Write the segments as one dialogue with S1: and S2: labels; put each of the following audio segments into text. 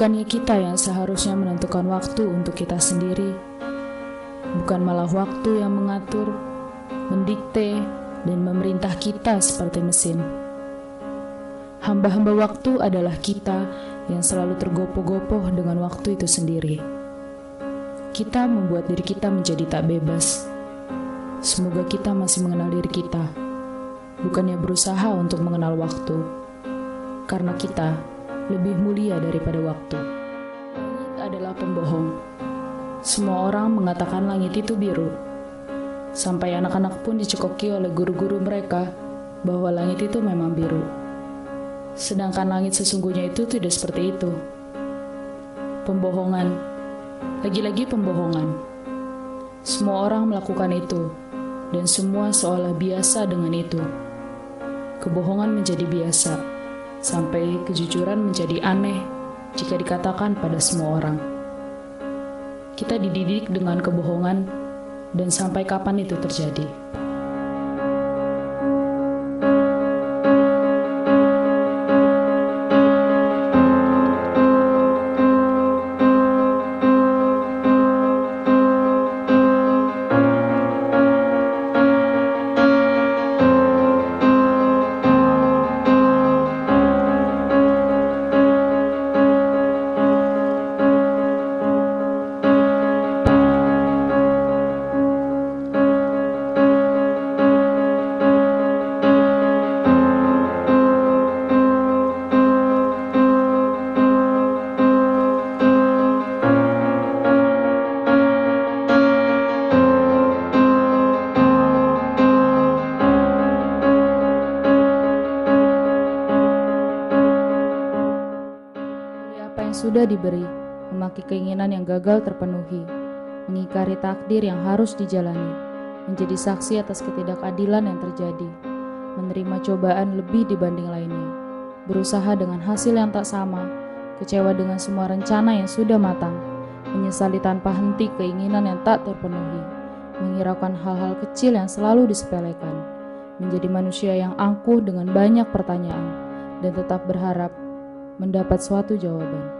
S1: Bukannya kita yang seharusnya menentukan waktu untuk kita sendiri, bukan malah waktu yang mengatur, mendikte, dan memerintah kita seperti mesin. Hamba-hamba waktu adalah kita yang selalu tergopoh-gopoh dengan waktu itu sendiri. Kita membuat diri kita menjadi tak bebas. Semoga kita masih mengenal diri kita, bukannya berusaha untuk mengenal waktu, karena kita lebih mulia daripada waktu. Langit adalah pembohong. Semua orang mengatakan langit itu biru. Sampai anak-anak pun dicekoki oleh guru-guru mereka bahwa langit itu memang biru. Sedangkan langit sesungguhnya itu tidak seperti itu. Pembohongan. Lagi-lagi pembohongan. Semua orang melakukan itu, dan semua seolah biasa dengan itu. Kebohongan menjadi biasa, sampai kejujuran menjadi aneh jika dikatakan pada semua orang. Kita dididik dengan kebohongan, dan sampai kapan itu terjadi? Sudah diberi, memaki keinginan yang gagal terpenuhi, mengingkari takdir yang harus dijalani, menjadi saksi atas ketidakadilan yang terjadi, menerima cobaan lebih dibanding lainnya, berusaha dengan hasil yang tak sama, kecewa dengan semua rencana yang sudah matang, menyesali tanpa henti keinginan yang tak terpenuhi, menghiraukan hal-hal kecil yang selalu disepelekan, menjadi manusia yang angkuh dengan banyak pertanyaan, dan tetap berharap mendapat suatu jawaban.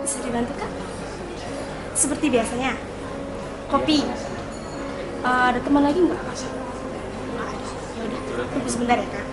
S2: Bisa dibantu, Kak? Seperti biasanya. Kopi. Ada teman lagi nggak? Ya udah, tunggu sebentar ya, Kak.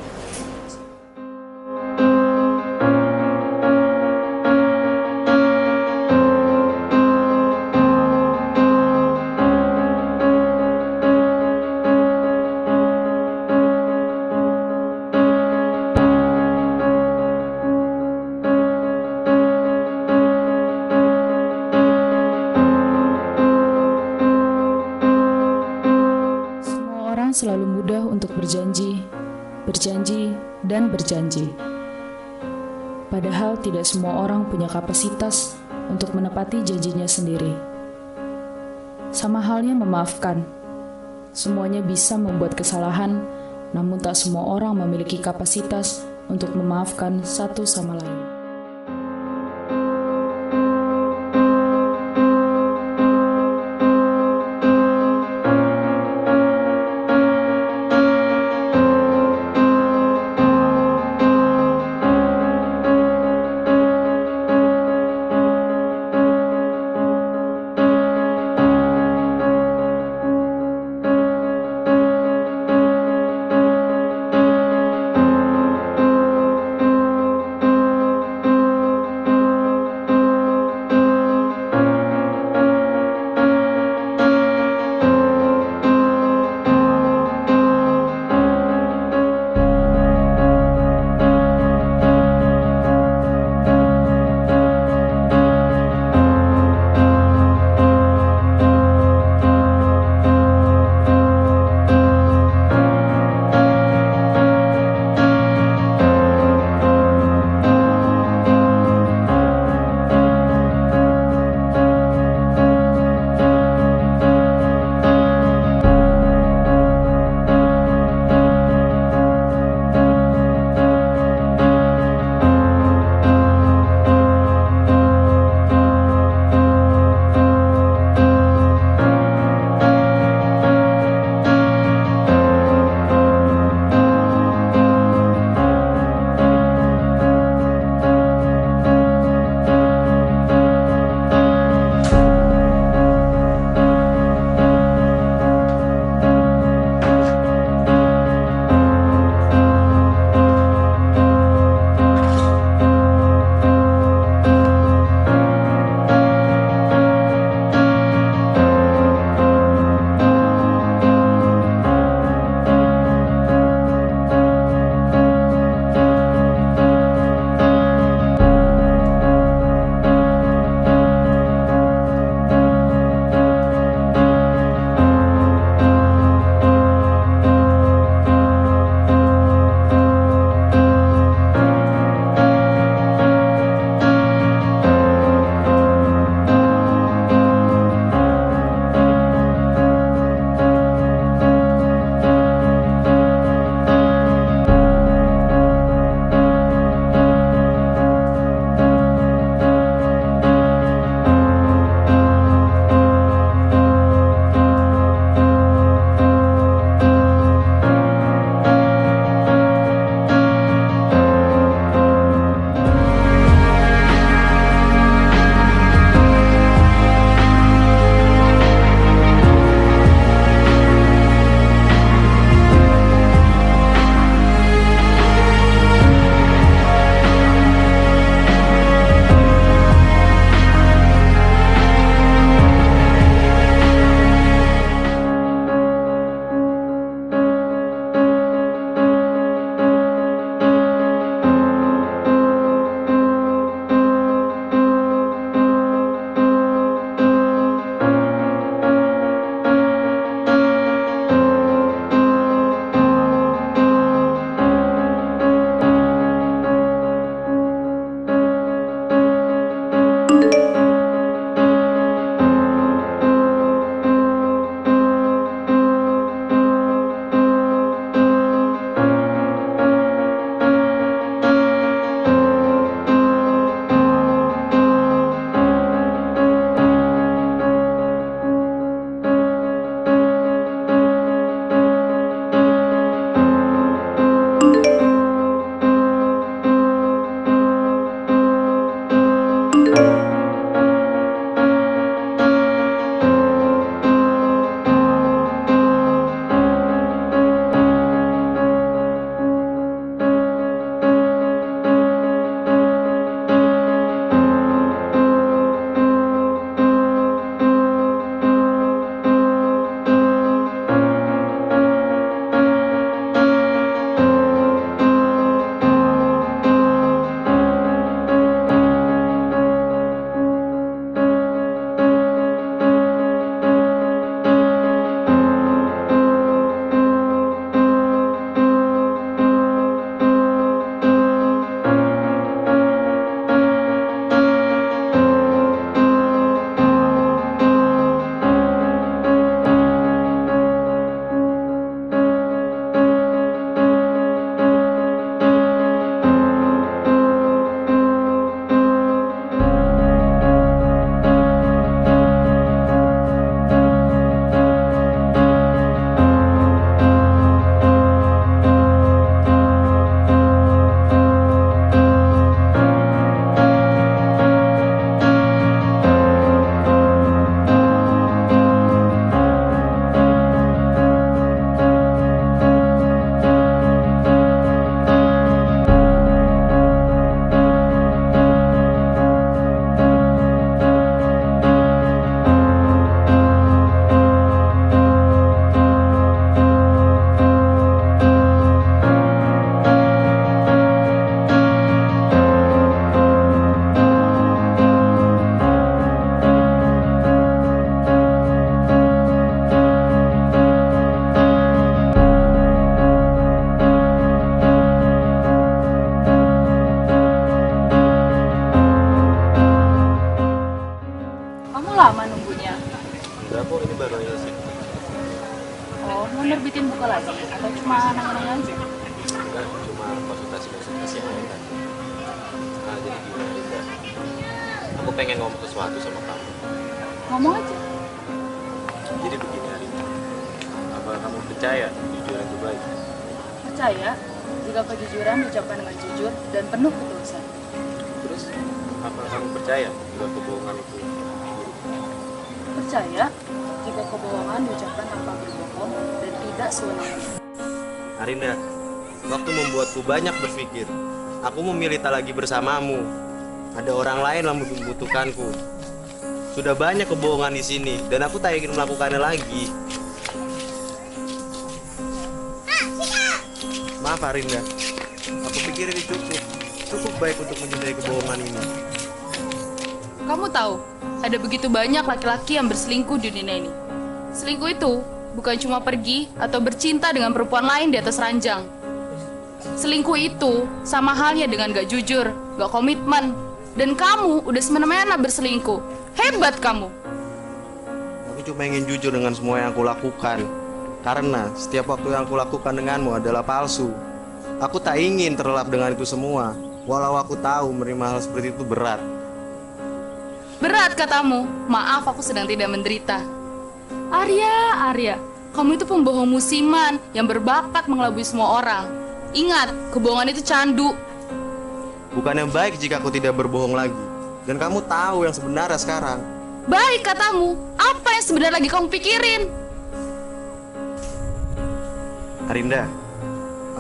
S1: Selalu mudah untuk berjanji, dan berjanji. Padahal tidak semua orang punya kapasitas untuk menepati janjinya sendiri. Sama halnya memaafkan. Semuanya bisa membuat kesalahan, namun tak semua orang memiliki kapasitas untuk memaafkan satu sama lain.
S3: kok, ini baru aja sih.
S4: Oh, mau nerbitin buku lagi? Atau cuma nanya-nanya aja?
S3: Enggak, cuma konsultasi awal tadi. Nah, jadi gimana Rinda? Aku pengen ngomong sesuatu sama kamu.
S4: Ngomong aja.
S3: Jadi begini Rinda, apa kamu percaya jujur itu baik?
S4: Percaya jika kejujuran diucapkan dengan jujur dan penuh ketulusan.
S3: Terus, apa kamu percaya jika kebohongan itu buruk?
S4: Percaya jika kebohongan diucapkan tanpa berbohong dan tidak sewenang-wenang.
S3: Arinda, waktu membuatku banyak berpikir. Aku memilih tak lagi bersamamu. Ada orang lain yang membutuhkanku. Sudah banyak kebohongan di sini dan aku tak ingin melakukannya lagi. Maaf Arinda, aku pikir ini cukup baik untuk mencintai kebohongan ini.
S4: Kamu tahu, ada begitu banyak laki-laki yang berselingkuh di dunia ini. Selingkuh itu bukan cuma pergi atau bercinta dengan perempuan lain di atas ranjang. Selingkuh itu sama halnya dengan gak jujur, gak komitmen. Dan kamu udah semena-mena berselingkuh. Hebat kamu.
S3: Aku cuma ingin jujur dengan semua yang aku lakukan. Karena setiap waktu yang aku lakukan denganmu adalah palsu. Aku tak ingin terlelap dengan itu semua. Walau aku tahu menerima hal seperti itu berat.
S4: Berat katamu, maaf aku sedang tidak menderita. Arya, kamu itu pembohong musiman yang berbakat mengelabui semua orang. Ingat, kebohongan itu candu.
S3: Bukan yang baik jika aku tidak berbohong lagi. Dan kamu tahu yang sebenarnya sekarang.
S4: Baik katamu, apa yang sebenarnya lagi kamu pikirin?
S3: Arinda,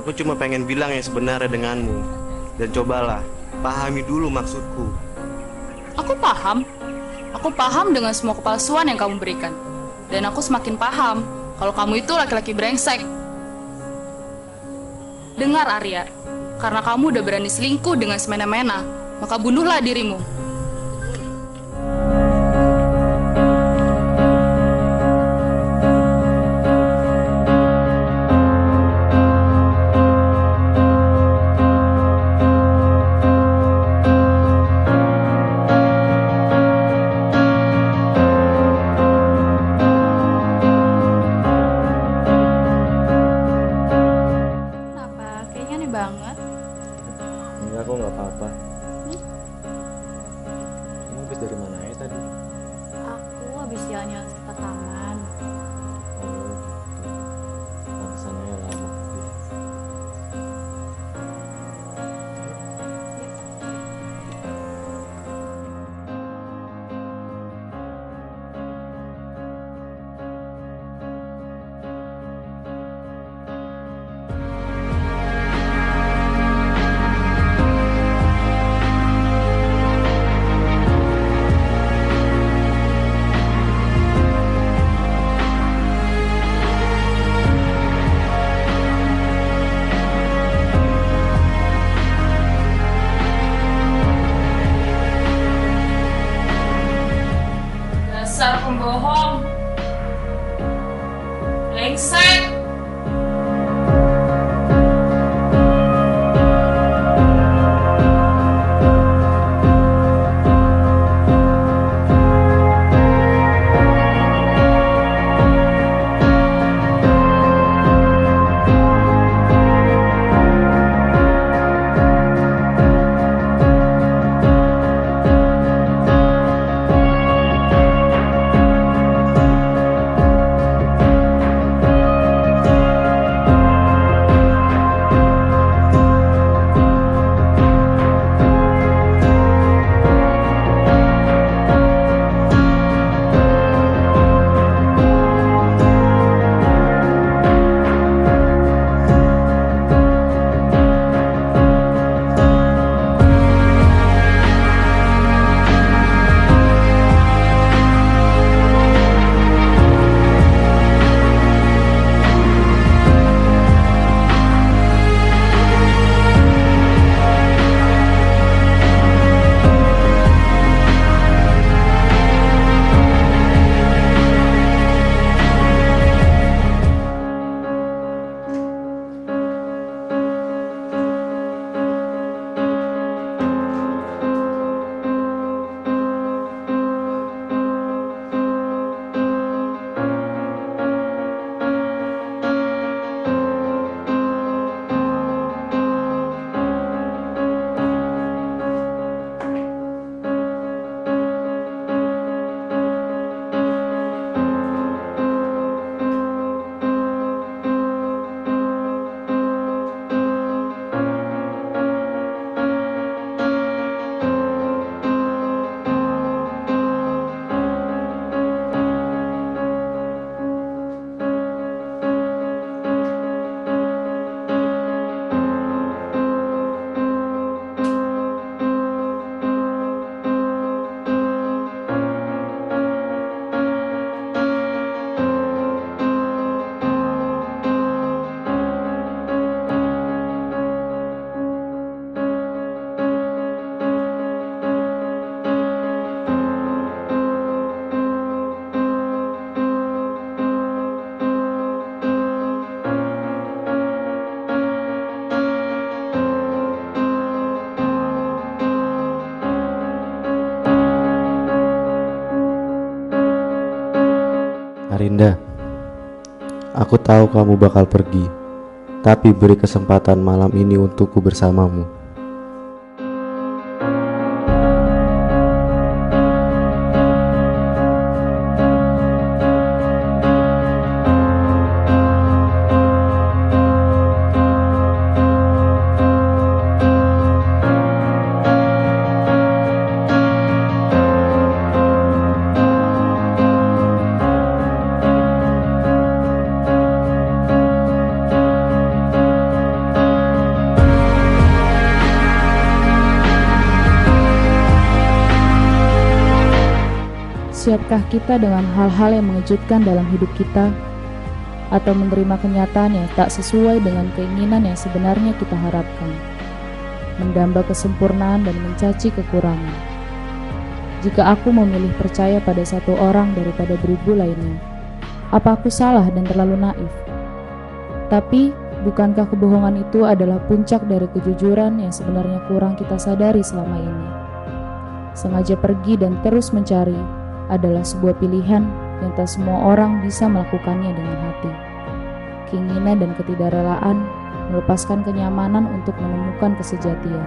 S3: aku cuma pengen bilang yang sebenarnya denganmu. Dan cobalah, pahami dulu maksudku.
S4: Aku paham. Aku paham dengan semua kepalsuan yang kamu berikan. Dan aku semakin paham kalau kamu itu laki-laki brengsek. Dengar Arya, karena kamu udah berani selingkuh dengan semena-mena, maka bunuhlah dirimu.
S2: Kenapa? Kayaknya aneh banget.
S3: Enggak, aku nggak apa-apa. Arinda, aku tahu kamu bakal pergi, tapi beri kesempatan malam ini untukku bersamamu.
S1: Siapkah kita dengan hal-hal yang mengejutkan dalam hidup kita, atau menerima kenyataan yang tak sesuai dengan keinginan yang sebenarnya kita harapkan, mendamba kesempurnaan dan mencaci kekurangan? Jika aku memilih percaya pada satu orang daripada beribu lainnya, apa aku salah dan terlalu naif? Tapi, bukankah kebohongan itu adalah puncak dari kejujuran yang sebenarnya kurang kita sadari selama ini? Sengaja pergi dan terus mencari adalah sebuah pilihan yang tak semua orang bisa melakukannya dengan hati. Keinginan dan ketidakrelaan melepaskan kenyamanan untuk menemukan kesejatian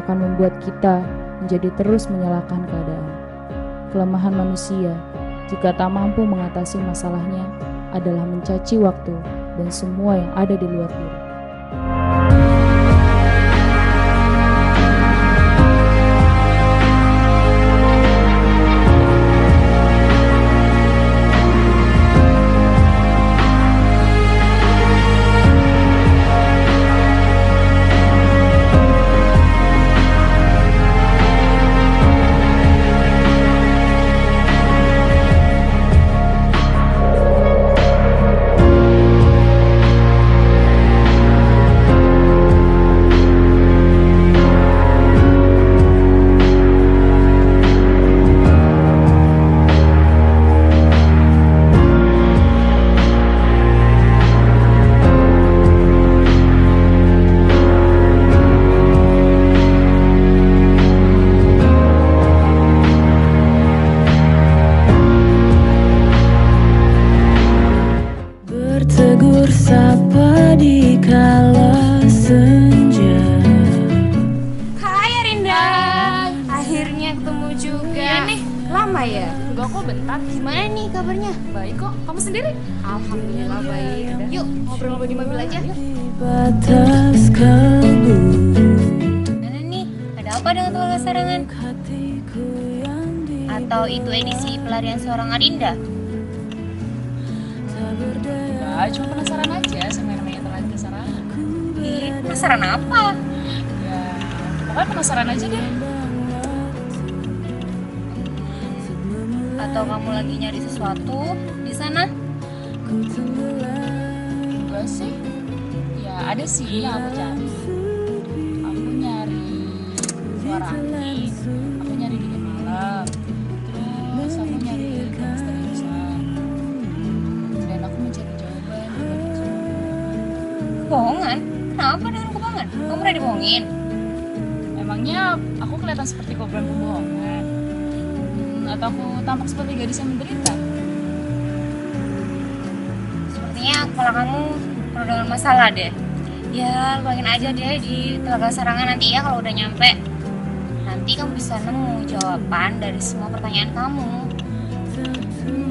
S1: akan membuat kita menjadi terus menyalahkan keadaan. Kelemahan manusia jika tak mampu mengatasi masalahnya adalah mencaci waktu dan semua yang ada di luar diri.
S5: Bertegur sapa di kala senja.
S2: Hai Arinda. Akhirnya ketemu juga.
S4: Iya nih, lama ya?
S2: Enggak kok, bentar. Gimana nih kabarnya?
S4: Baik kok, kamu sendiri?
S2: Alhamdulillah baik. Yuk ngobrol-ngobrol di mobil aja.
S5: Batas kalbu.
S6: Mana nih? Ada apa dengan tolak sarangan?
S5: Hatiku yang di
S6: Atau itu edisi pelarian seorang Arinda?
S5: tak berdaya.
S4: Enggak, cuma penasaran aja sama yang namanya telan kesarangan.
S6: Ih, penasaran apa?
S4: Ya, pokoknya penasaran aja deh.
S6: Atau kamu lagi nyari sesuatu di sana?
S4: Enggak sih. Ya, ada sih yang aku cari. Aku nyari suara angin, aku nyari dingin malam, terus aku nyari misteriusan, dan aku mencari jawaban di balik semua.
S6: Kebohongan? Kenapa dengan kebohongan? Kamu pernah dibohongin?
S4: Emangnya aku kelihatan seperti korban pembohongan? Atau aku tampak seperti gadis yang menderita?
S6: Sepertinya kepala kamu penuh dengan masalah deh. Ya, luangin aja deh di Telaga Sarangan nanti ya kalau udah nyampe. Nanti kamu bisa nemu jawaban dari semua pertanyaan kamu.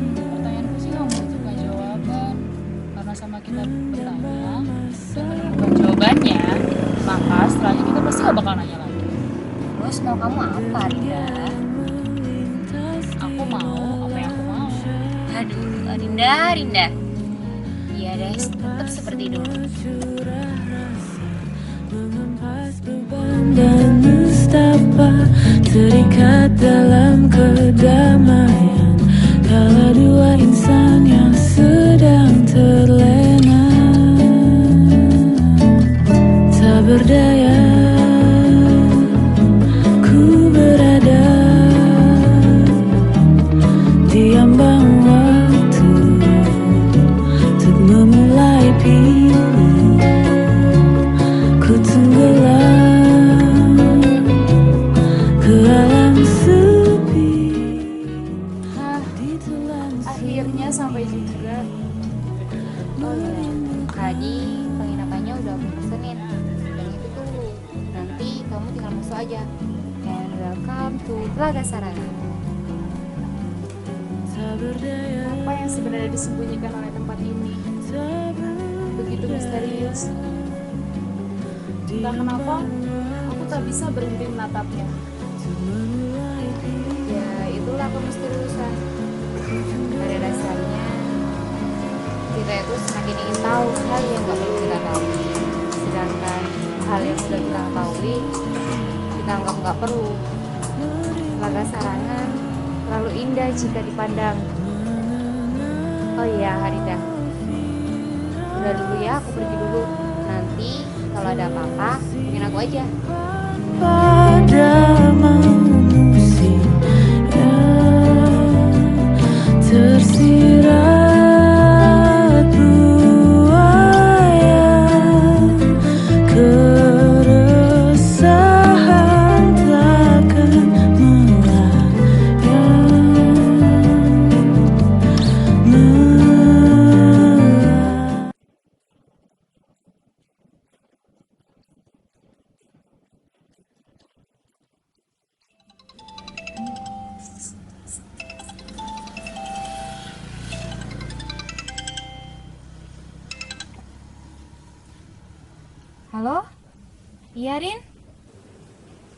S4: Pertanyaanku sih kamu butuhkan jawaban. Karena sama kita bertanya dan menemukan jawabannya, maka setelahnya kita pasti gak bakal nanya lagi.
S6: Terus mau kamu apa, Arinda?
S4: Aku mau apa yang aku mau.
S6: Aduh, Arinda. Iya deh, tetap seperti dulu.
S5: Mengempas beban dan nestapa terikat dalam kedamaian. Kala dua insan yang sedang terlena tak berdaya, ku berada di ambang waktu untuk memulai pilu. Ku tenggelam ke alam sepi.
S6: aja. And welcome to Telaga Sarangan.
S4: Apa yang sebenarnya disembunyikan oleh tempat ini? Begitu misterius. Entah kenapa, aku tak bisa berhenti menatapnya.
S6: Ya, itulah kemisteriusan. Pada dasarnya, kita itu semakin ingin tahu hal yang gak perlu kita tahu. Sedangkan hal yang sudah kita ketahui, kita anggap gak perlu. Telaga Sarangan terlalu indah jika dipandang. Oh iya, Harida. Udah dulu ya, aku pergi dulu. Nanti kalau ada apa-apa, hubungin aku aja.
S5: pada manusia tersirat buaya, keresahan takkan melayang.
S6: Halo? Iya, Rin?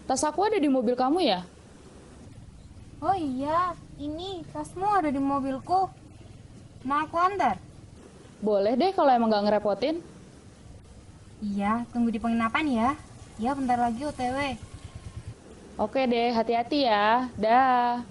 S4: Tas aku ada di mobil kamu ya?
S6: Oh iya, ini tasmu ada di mobilku. Mau aku antar?
S4: Boleh deh kalau emang gak ngerepotin.
S6: Iya, tunggu di penginapan ya. Ya, bentar lagi OTW.
S4: Oke deh, hati-hati ya. Dah.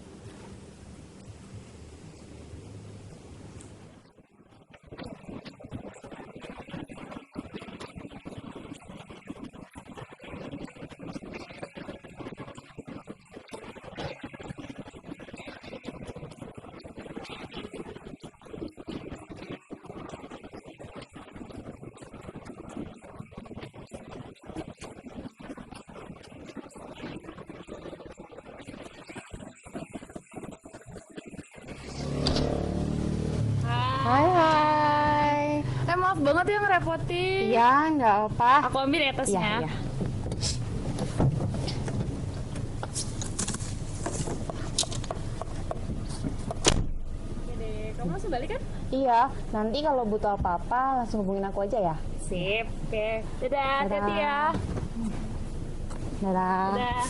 S6: Hai.
S4: Maaf banget ya ngerepotin.
S6: Iya, nggak apa.
S4: Aku ambil ya tasnya.
S6: Iya.
S4: Oke deh, kamu langsung balik kan?
S6: Iya, nanti kalau butuh apa-apa langsung hubungin aku aja ya.
S4: Sip, oke. Dadah, hati-hati ya.
S6: Dadah.
S4: Dadah.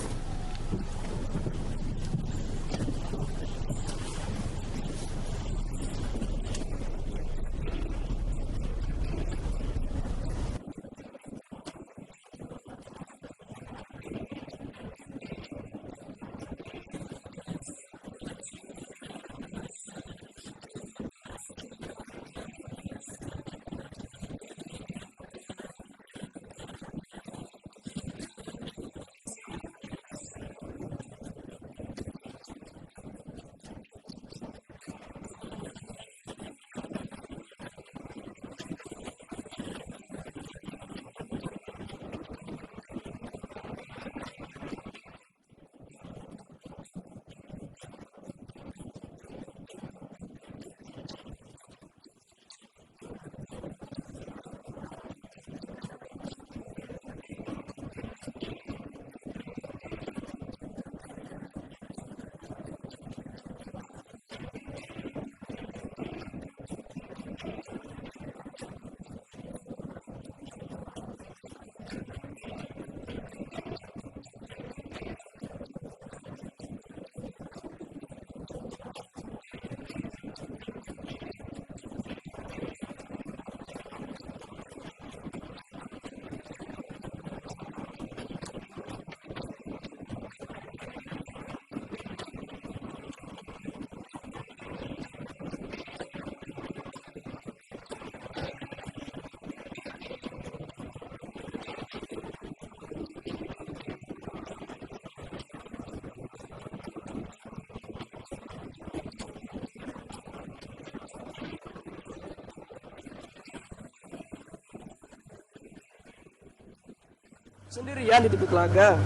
S7: Sendirian di tepi telaga.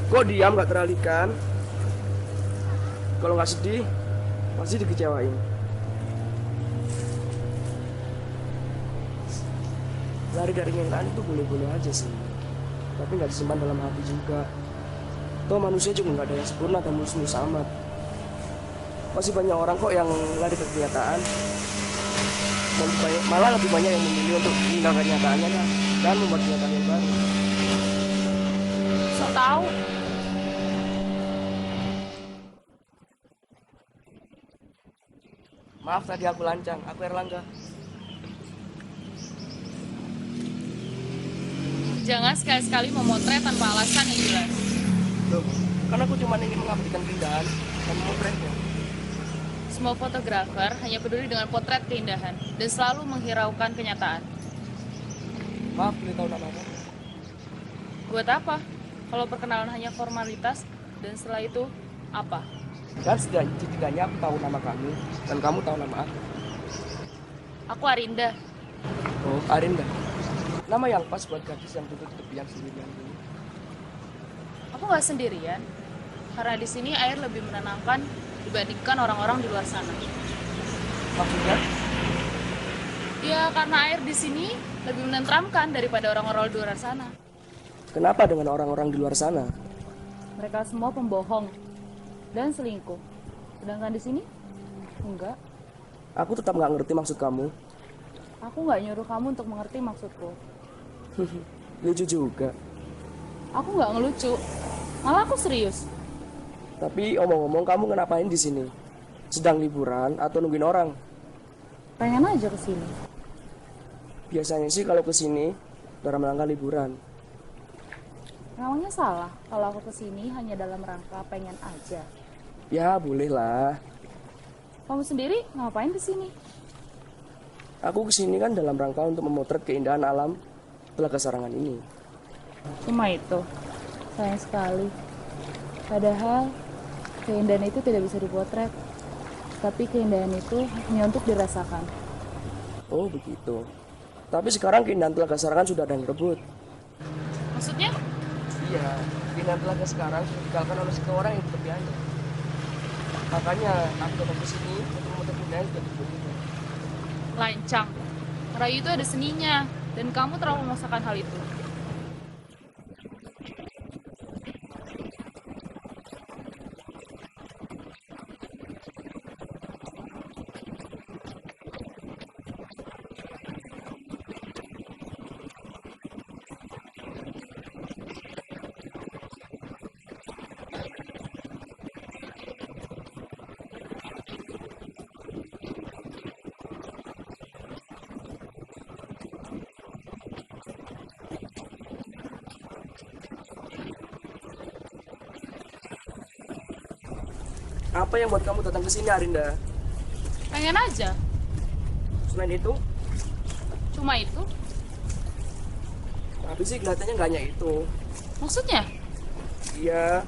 S7: Kok diam gak teralihkan? Kalau gak sedih, pasti dikecewain. Lari dari kenyataan itu boleh-boleh aja sih. tapi nggak disimpan dalam hati juga. Toh manusia juga nggak ada yang sempurna dan mulus-mulus amat. Masih banyak orang kok yang lari ke kenyataan. Malah lebih banyak yang memilih untuk meninggalkan kenyataannya dan membuat kenyataan yang baru.
S4: So tahu.
S7: Maaf tadi aku lancang, aku Erlangga.
S4: Jangan sekali-sekali memotret tanpa alasan yang jelas.
S7: Loh, karena aku cuma ingin mengabadikan keindahan dan memotretnya.
S4: Semua fotografer hanya peduli dengan potret keindahan dan selalu menghiraukan kenyataan.
S7: Maaf, boleh tahu namamu?
S4: Buat apa? Kalau perkenalan hanya formalitas dan setelah itu apa?
S7: Dan setidaknya aku tahu nama kamu dan kamu tahu nama aku.
S4: Aku Arinda.
S7: Oh, Arinda. Nama yang pas buat gadis yang duduk di tepi yang sendirian ini.
S4: Aku nggak sendirian, karena di sini air lebih menenangkan dibandingkan orang-orang di luar sana.
S7: Maksudnya?
S4: Ya, karena air di sini lebih menenteramkan daripada orang-orang di luar sana.
S7: Kenapa dengan orang-orang di luar sana?
S4: Mereka semua pembohong dan selingkuh. Sedangkan di sini, enggak.
S7: Aku tetap nggak ngerti maksud kamu.
S4: Aku nggak nyuruh kamu untuk mengerti maksudku.
S7: Lucu juga.
S4: Aku nggak ngelucu, malah aku serius.
S7: Tapi omong-omong, kamu ngapain di sini? Sedang liburan atau nungguin orang?
S4: Pengen aja ke sini.
S7: Biasanya sih kalau ke sini dalam rangka liburan.
S4: Emangnya salah kalau aku ke sini hanya dalam rangka pengen aja?
S7: Ya, boleh lah.
S4: Kamu sendiri ngapain ke sini?
S7: Aku ke sini kan dalam rangka untuk memotret keindahan alam Telaga Sarangan ini.
S4: Cuma itu, sayang sekali. Padahal keindahan itu tidak bisa dipotret, tapi keindahan itu hanya untuk dirasakan.
S7: Oh, begitu. Tapi sekarang keindahan Telaga Sarangan sudah ada yang rebut.
S4: Maksudnya?
S7: Iya, keindahan Telaga sekarang sudah ditinggalkan oleh seseorang yang di tepi air. Makanya aku datang ke sini untuk memotret keindahan sudah direbut.
S4: Lancang. Merayu itu ada seninya, dan kamu terlalu memaksakan hal itu.
S7: Apa yang buat kamu datang ke sini, Arinda?
S4: Pengen aja.
S7: Selain itu,
S4: Cuma itu.
S7: tapi sih kelihatannya nggak hanya itu.
S4: Maksudnya?
S7: Iya,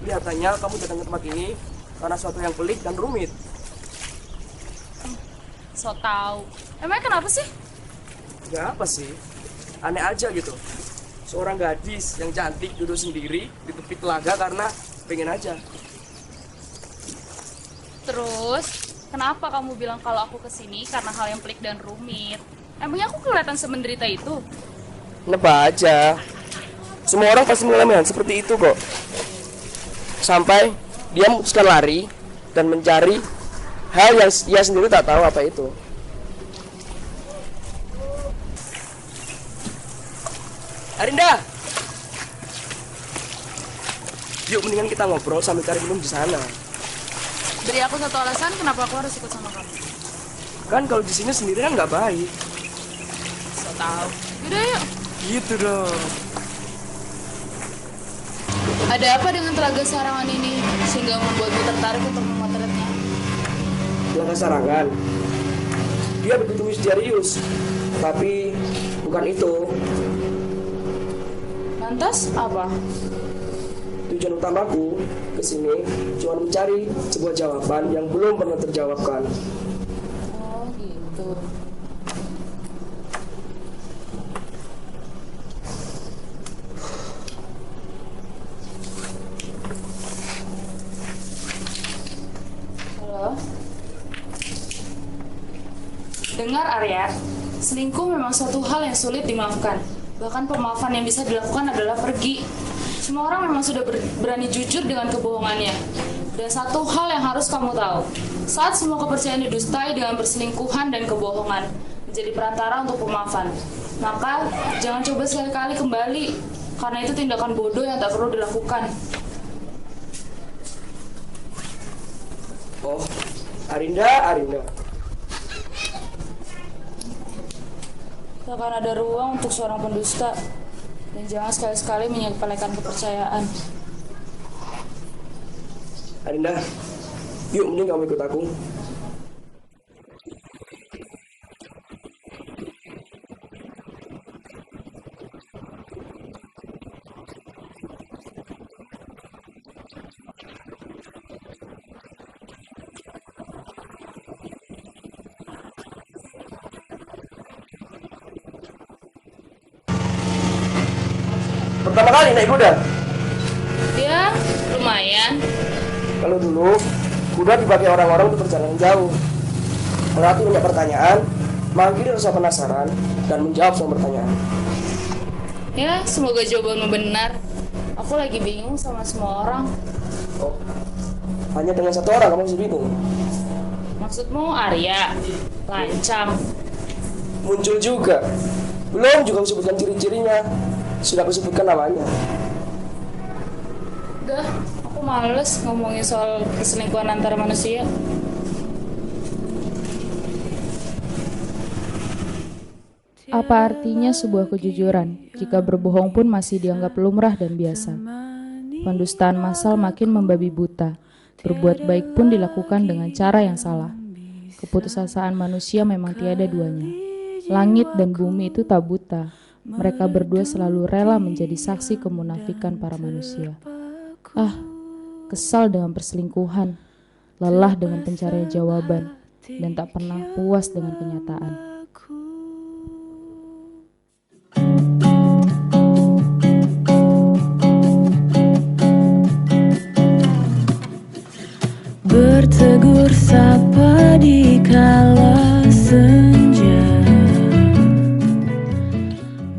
S7: kelihatannya kamu datang ke tempat ini karena suatu yang pelik dan rumit.
S4: So tau. Emangnya kenapa sih?
S7: Nggak apa sih, aneh aja gitu. Seorang gadis yang cantik duduk sendiri di tepi telaga karena pengen aja.
S4: Terus, kenapa kamu bilang kalau aku kesini karena hal yang pelik dan rumit? Emangnya aku kelihatan semenderita itu?
S7: Nebak aja. Semua orang pasti mengalami hal seperti itu kok. Sampai dia memutuskan lari dan mencari hal yang ia sendiri tak tahu apa itu. Arinda, yuk mendingan kita ngobrol sambil cari minum di sana.
S4: Beri aku satu alasan kenapa aku harus ikut sama kamu.
S7: Kan kalau di sini sendirian nggak baik.
S4: So tau. Yaudah yuk.
S7: Gitu dong.
S4: Ada apa dengan Telaga Sarangan ini sehingga membuatmu tertarik untuk memotretnya?
S7: Telaga Sarangan. Dia begitu misterius. Tapi bukan itu.
S4: Lantas apa?
S7: Tujuan utamaku ke sini cuma mencari sebuah jawaban yang belum pernah terjawabkan.
S4: Oh gitu. Halo. Dengar Arya, selingkuh memang suatu hal yang sulit dimaafkan. Bahkan pemaafan yang bisa dilakukan adalah pergi. Semua orang memang sudah berani jujur dengan kebohongannya. Dan satu hal yang harus kamu tahu, saat semua kepercayaan didustai dengan perselingkuhan dan kebohongan menjadi perantara untuk pemaafan, maka jangan coba sekali-kali kembali, karena itu tindakan bodoh yang tak perlu dilakukan.
S7: Oh, Arinda.
S4: Tak akan ada ruang untuk seorang pendusta. Dan jangan sekali-sekali menyepelekan kepercayaan.
S7: Arinda, yuk mending kamu ikut aku. Pertama kali naik kuda.
S4: Ya, lumayan.
S7: Kalau dulu, kuda dipakai orang-orang untuk perjalanan jauh. Melatih banyak pertanyaan, manggil rasa penasaran, dan menjawab semua pertanyaan.
S4: Ya, semoga jawabanmu benar. Aku lagi bingung sama semua orang.
S7: Oh, hanya dengan satu orang kamu masih bingung?
S4: Maksudmu Arya? Lancang.
S7: Muncul juga. Belum juga disebutkan ciri-cirinya. Sudah aku sebutkan namanya.
S4: Udah, aku males ngomongin soal perselingkuhan antara manusia.
S1: Apa artinya sebuah kejujuran jika berbohong pun masih dianggap lumrah dan biasa? Pendustaan massal makin membabi buta. Berbuat baik pun dilakukan dengan cara yang salah. Keputusasaan manusia memang tiada duanya. Langit dan bumi itu tak buta. Mereka berdua selalu rela menjadi saksi kemunafikan para manusia. Kesal dengan perselingkuhan, lelah dengan pencarian jawaban, dan tak pernah puas dengan kenyataan.
S5: Bertegur sapa di kala senja,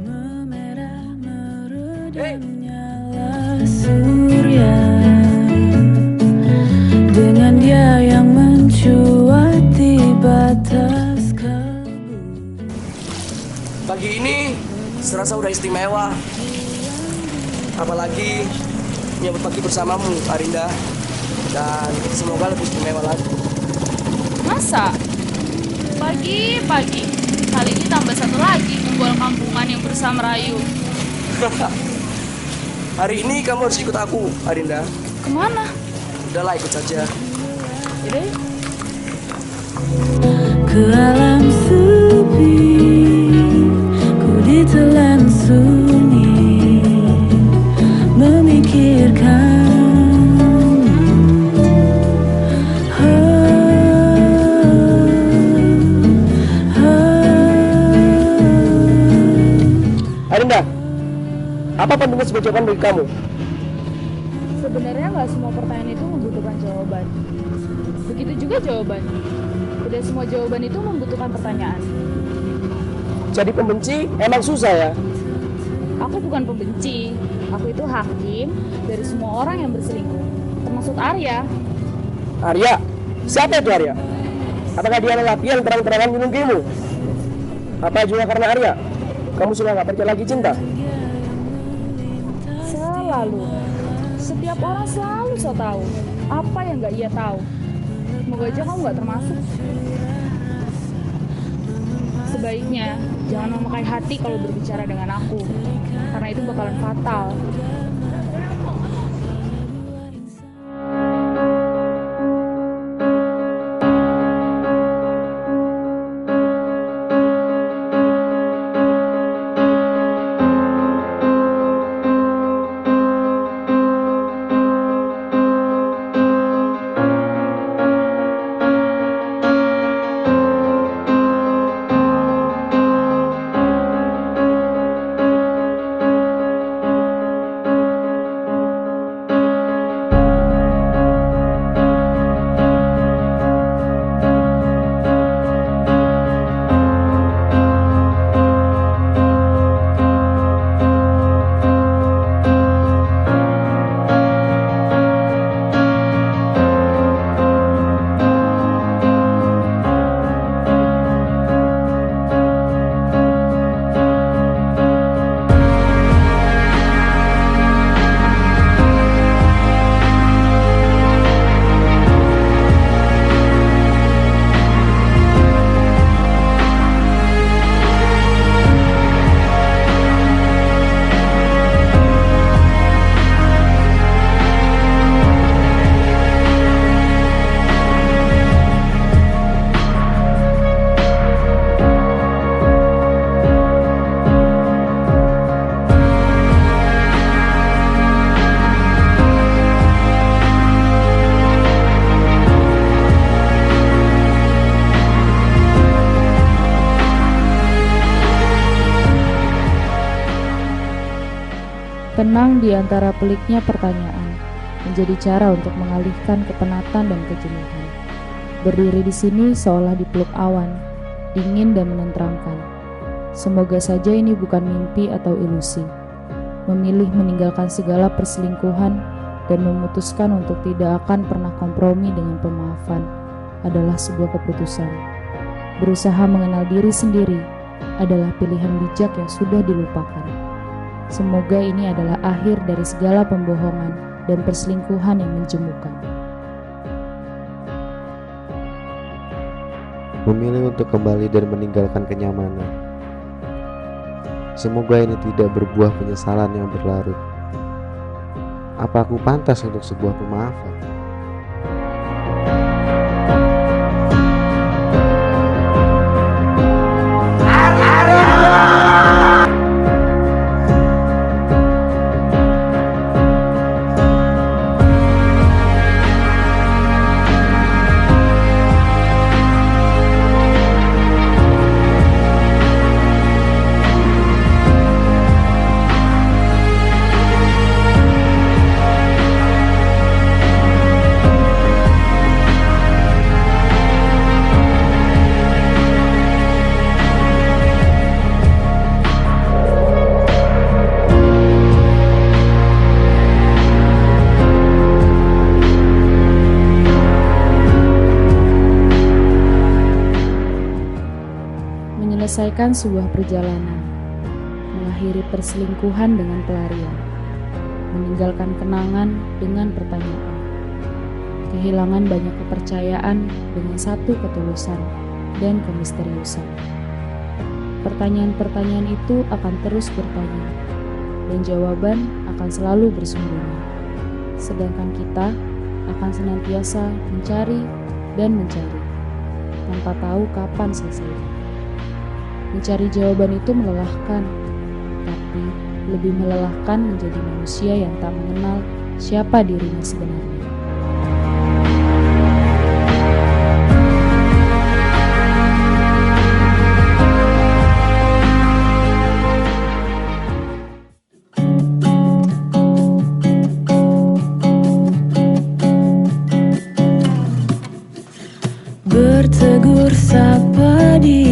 S5: memerah meredam nyala surya, dengan dia yang mencuat di batas kalbu.
S7: Pagi ini serasa udah istimewa. Apalagi menyambut pagi bersamamu, Arinda. Dan semoga lebih istimewa lagi.
S4: Masa? Pagi-pagi. Kali ini tambah satu lagi kumpul kampungan yang berusaha merayu.
S7: Hari ini kamu harus ikut aku, Arinda.
S4: Kemana?
S7: Udahlah, ikut saja.
S4: Yaudah yuk.
S5: Ke alam sepi, ku ditelan sunyi, memikirkan
S7: Arinda, apa pentingnya sebuah jawaban bagi kamu?
S1: Sebenarnya nggak semua pertanyaan itu membutuhkan jawaban. Begitu juga jawaban. Tidak semua jawaban itu membutuhkan pertanyaan.
S7: Jadi pembenci emang susah ya?
S1: Aku bukan pembenci. Aku itu hakim dari semua orang yang berselingkuh, termasuk Arya.
S7: Arya? Siapa itu Arya? Apakah dia lelaki yang terang-terangan menunggimu? Apa juga karena Arya kamu sudah gak percaya lagi cinta?
S1: Selalu. Setiap orang selalu so tahu apa yang nggak ia tahu. Semoga aja kamu nggak termasuk. Sebaiknya jangan memakai hati kalau berbicara dengan aku, karena itu bakalan fatal. Tenang di antara peliknya pertanyaan menjadi cara untuk mengalihkan kepenatan dan kejenuhan. Berdiri di sini seolah dipeluk awan, dingin dan menenteramkan. Semoga saja ini bukan mimpi atau ilusi. Memilih meninggalkan segala perselingkuhan dan memutuskan untuk tidak akan pernah kompromi dengan pemaafan adalah sebuah keputusan. Berusaha mengenal diri sendiri adalah pilihan bijak yang sudah dilupakan. Semoga ini adalah akhir dari segala pembohongan dan perselingkuhan yang menjemukan.
S3: Memilih untuk kembali dan meninggalkan kenyamanan. Semoga ini tidak berbuah penyesalan yang berlarut. Apa aku pantas untuk sebuah pemaafan?
S1: Menyelesaikan sebuah perjalanan, mengakhiri perselingkuhan dengan pelarian, meninggalkan kenangan dengan pertanyaan, kehilangan banyak kepercayaan dengan satu ketulusan dan kemisteriusan. Pertanyaan-pertanyaan itu akan terus bertanya, dan jawaban akan selalu bersembunyi. Sedangkan kita akan senantiasa mencari dan mencari, tanpa tahu kapan selesainya. Mencari jawaban itu melelahkan, tapi lebih melelahkan menjadi manusia yang tak mengenal siapa dirinya sebenarnya.
S5: Bertegur sapa dia